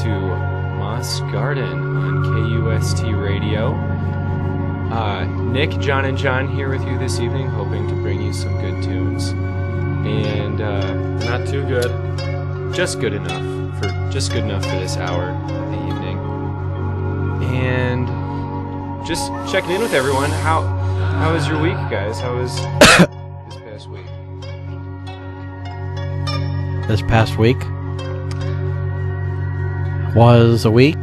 to Moss Garden on KUST Radio. Nick, John, and John here with you this evening, hoping to bring you some good tunes. And not too good. Just good enough for this hour of the evening. And just checking in with everyone. How was your week, guys? How was this past week? This past week was a week.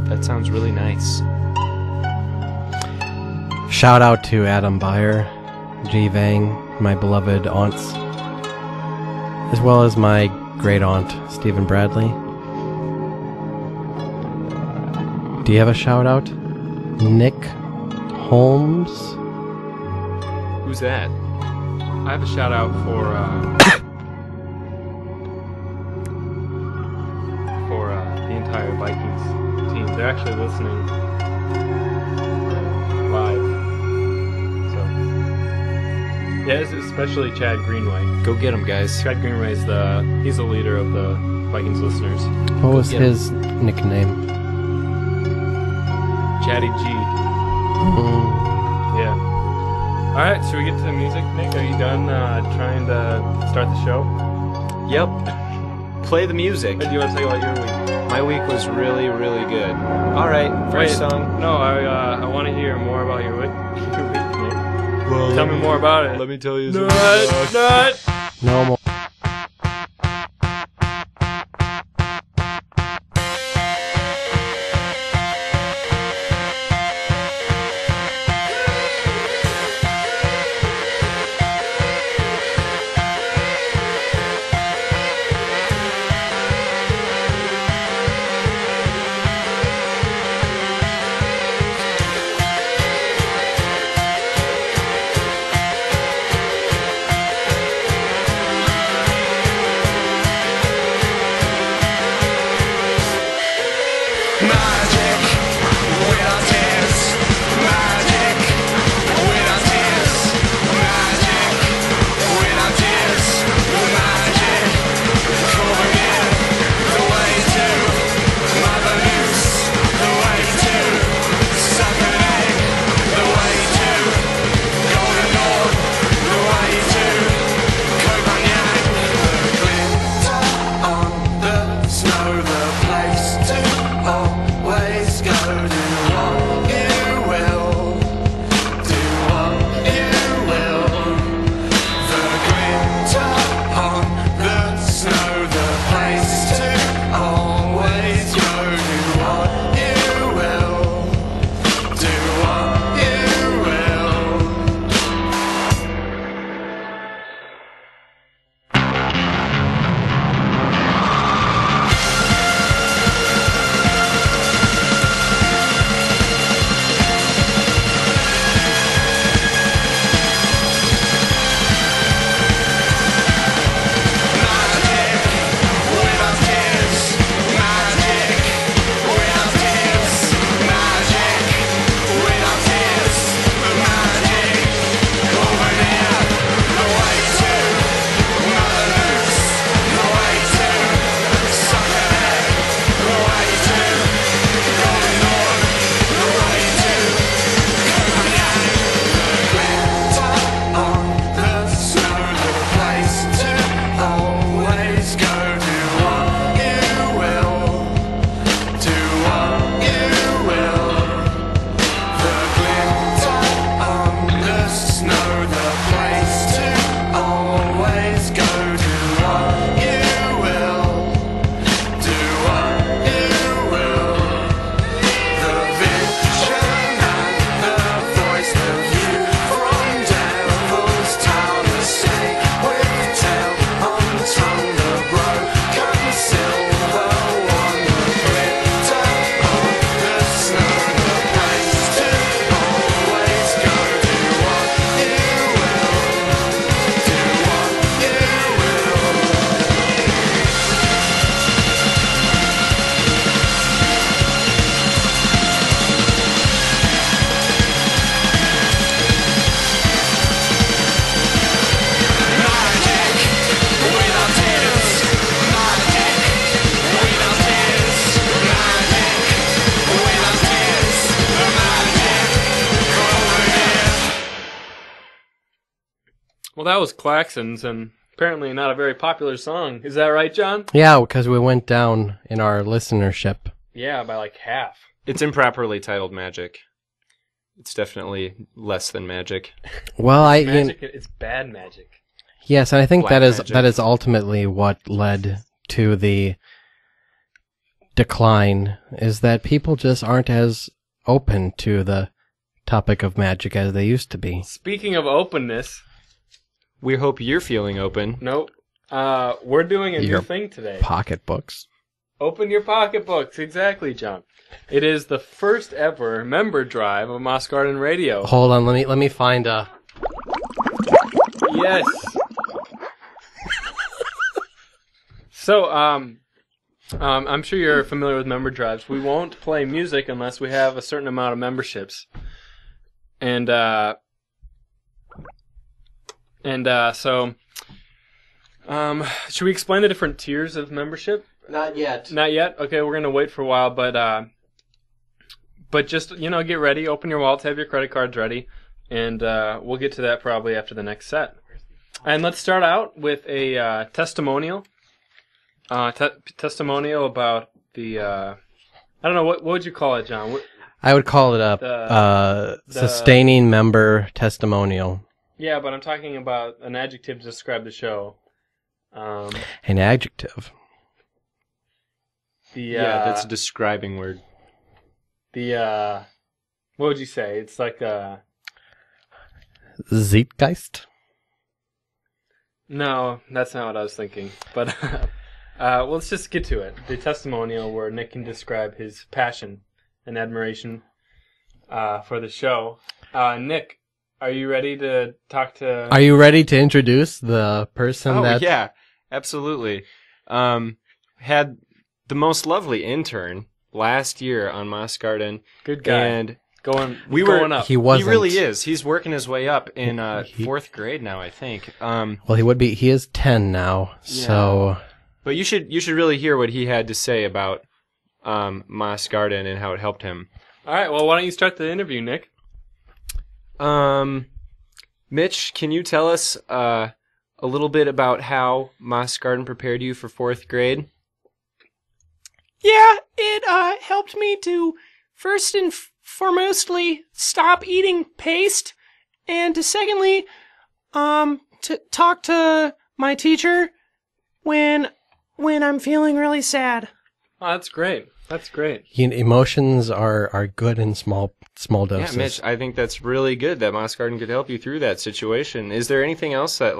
That sounds really nice. Shout out to Adam Byer, G. Vang, my beloved aunts, as well as my great aunt, Stephen Bradley. Do you have a shout out? Nick Holmes? Who's that? I have a shout out for the entire Vikings team. They're actually listening live. So yeah, it's especially Chad Greenway. Go get him, guys. Chad Greenway's he's the leader of the Vikings listeners. What was his nickname? Chatty G. Yeah. All right, should we get to the music, Nick? Are you done trying to start the show? Yep. Play the music. Or do you want to talk about your week? My week was really, really good. All right, first song. No, I want to hear more about your week. Nick. Well, tell me more about it. Let me tell you Nut. No more. Well, that was Claxons, and apparently not a very popular song. Is that right, John? Yeah, because we went down in our listenership. Yeah, by like half. It's improperly titled Magic. It's definitely less than magic. Well, It's bad magic. yes, and I think Black magic. that is ultimately what led to the decline, is that people just aren't as open to the topic of magic as they used to be. Speaking of openness, We hope you're feeling open. nope. We're doing a new Your thing today. Pocketbooks. Open your pocketbooks. Exactly, John. It is the first ever member drive of Moss Garden Radio. Hold on, let me find a. Yes. So, I'm sure you're familiar with member drives. We won't play music unless we have a certain amount of memberships. And so, should we explain the different tiers of membership? Not yet. Not yet? Okay, we're going to wait for a while, but just, get ready. Open your wallets, have your credit cards ready, and we'll get to that probably after the next set. And let's start out with a testimonial. Testimonial about the, I don't know, what would you call it, John? I would call it a sustaining member testimonial. Yeah, but I'm talking about an adjective to describe the show. An adjective. That's a describing word. What would you say? It's like Zeitgeist? No, that's not what I was thinking. But well, let's just get to it. The testimonial where Nick can describe his passion and admiration for the show. Nick, are you ready to talk to... Are you ready to introduce the person that... yeah, absolutely. Had the most lovely intern last year on Moss Garden. Good guy. And going up. He wasn't. He really is. He's working his way up in 4th grade now, I think. Well, he is 10 now, so... But you should really hear what he had to say about Moss Garden and how it helped him. All right, well, why don't you start the interview, Nick? Mitch, can you tell us a little bit about how Moss Garden prepared you for 4th grade? Yeah, it helped me to first and foremostly stop eating paste, and to secondly, to talk to my teacher when I'm feeling really sad. Oh, that's great. That's great. Emotions are good in small doses. Yeah, Mitch, I think that's really good that Moss Garden could help you through that situation. Is there anything else that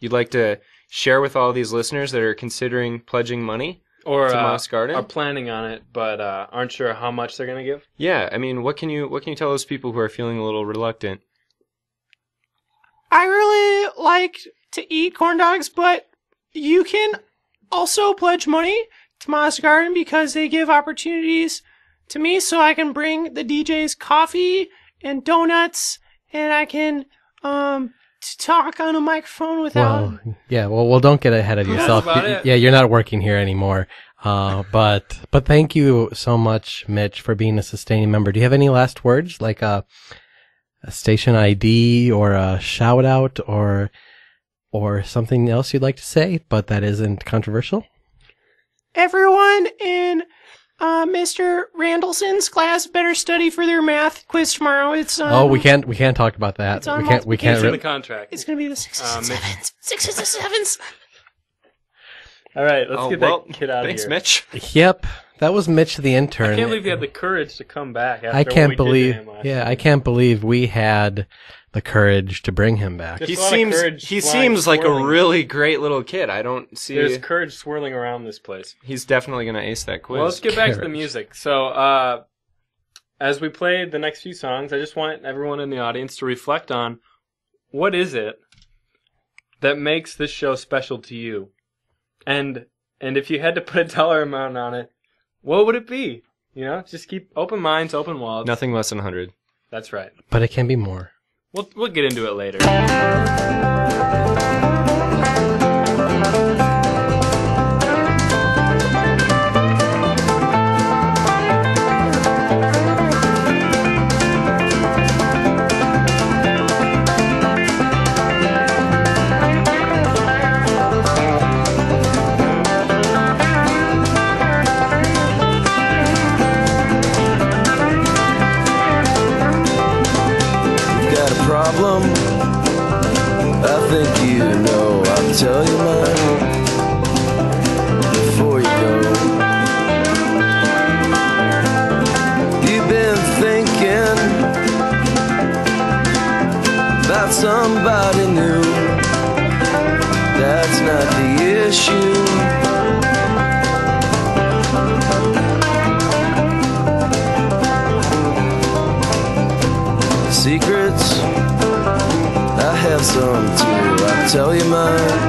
you'd like to share with all these listeners that are considering pledging money Or to Moss Garden? are planning on it, but aren't sure how much they're going to give? Yeah, I mean, what can you tell those people who are feeling a little reluctant? I really like to eat corn dogs, but you can also pledge money to Moss Garden because they give opportunities to me so I can bring the DJs coffee and donuts, and I can talk on a microphone without... Well, don't get ahead of yourself. That's about it. Yeah, you're not working here anymore. But thank you so much, Mitch, for being a sustaining member. Do you have any last words, like a station ID or a shout out or something else you'd like to say, but that isn't controversial? Everyone in Mr. Randallson's class better study for their math quiz tomorrow. It's we can't talk about that. It's on We It's can't. in the contract. It's gonna be the sixes and Mitch. sevens. Sixes and sevens. All right, let's get that kid out thanks, of here. Mitch. Yep, that was Mitch the intern. I can't believe you had the courage to come back after I can't what we did believe. to him last Yeah, year. I can't believe we had the courage to bring him back. There's He a lot of courage seems like a swirling. really great little kid. I don't see... There's courage swirling around this place. He's definitely going to ace that quiz. Well, let's get back to the Courage. music. So, as we played the next few songs, I just want everyone in the audience to reflect on what is it that makes this show special to you? And if you had to put a dollar amount on it, what would it be? Just keep open minds, open wallets. Nothing less than 100. That's right. But it can be more. We'll get into it later. problem. I think you know. I'll tell you mine before you go. You've been thinking about somebody new. That's not the issue. Secrets, I have some too. I'll tell you mine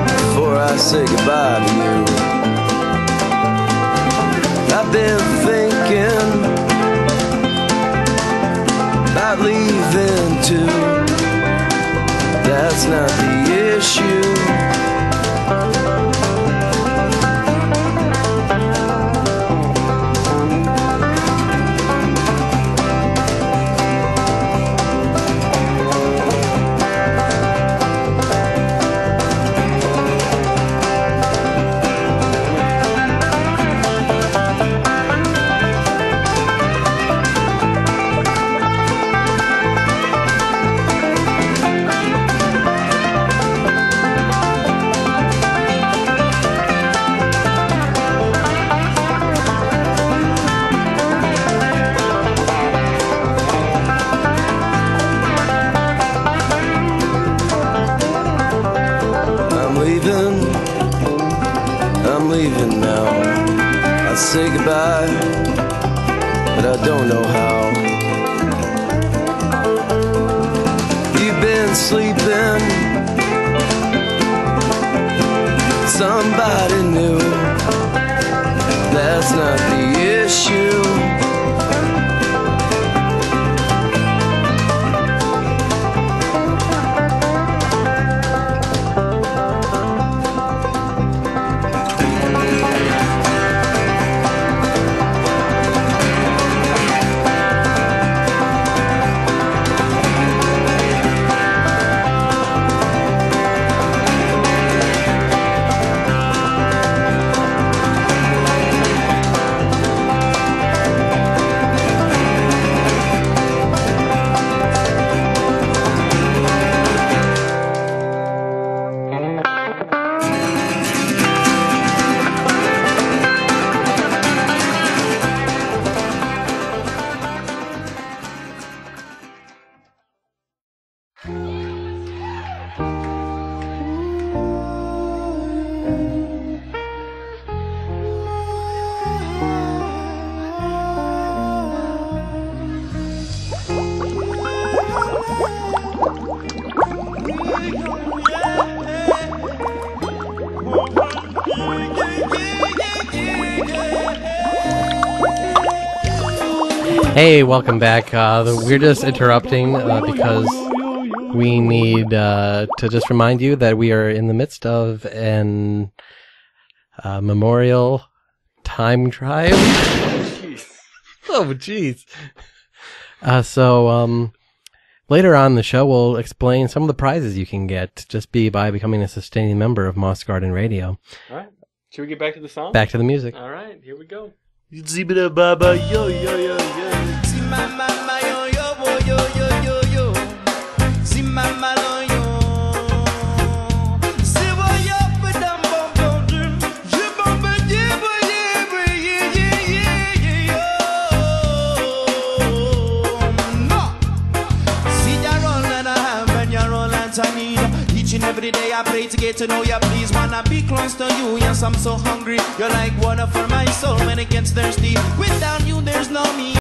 before I say goodbye to you. I've been thinking about leaving too. That's not the issue. I'm leaving now. I say goodbye, but I don't know how. You've been sleeping, somebody new. That's not the issue. Hey, welcome back. We're just interrupting because we need to just remind you that we are in the midst of an memorial time drive. Oh, jeez. So later on in the show, we'll explain some of the prizes you can get just by becoming a sustaining member of Moss Garden Radio. All right. Should we get back to the song? Back to the music. All right. Here we go. Zibida baba yo yo yo yo. Mama yo yo yo yo yo yo. Mama yo. See what you put them bum bum. You bum bum yeah no. See ya roll and I have and you roll and I need. Each and every day I pray to get to know you. Please wanna be close to you. Yes, I'm so hungry. You're like water for my soul when it gets thirsty. Without you, there's no me.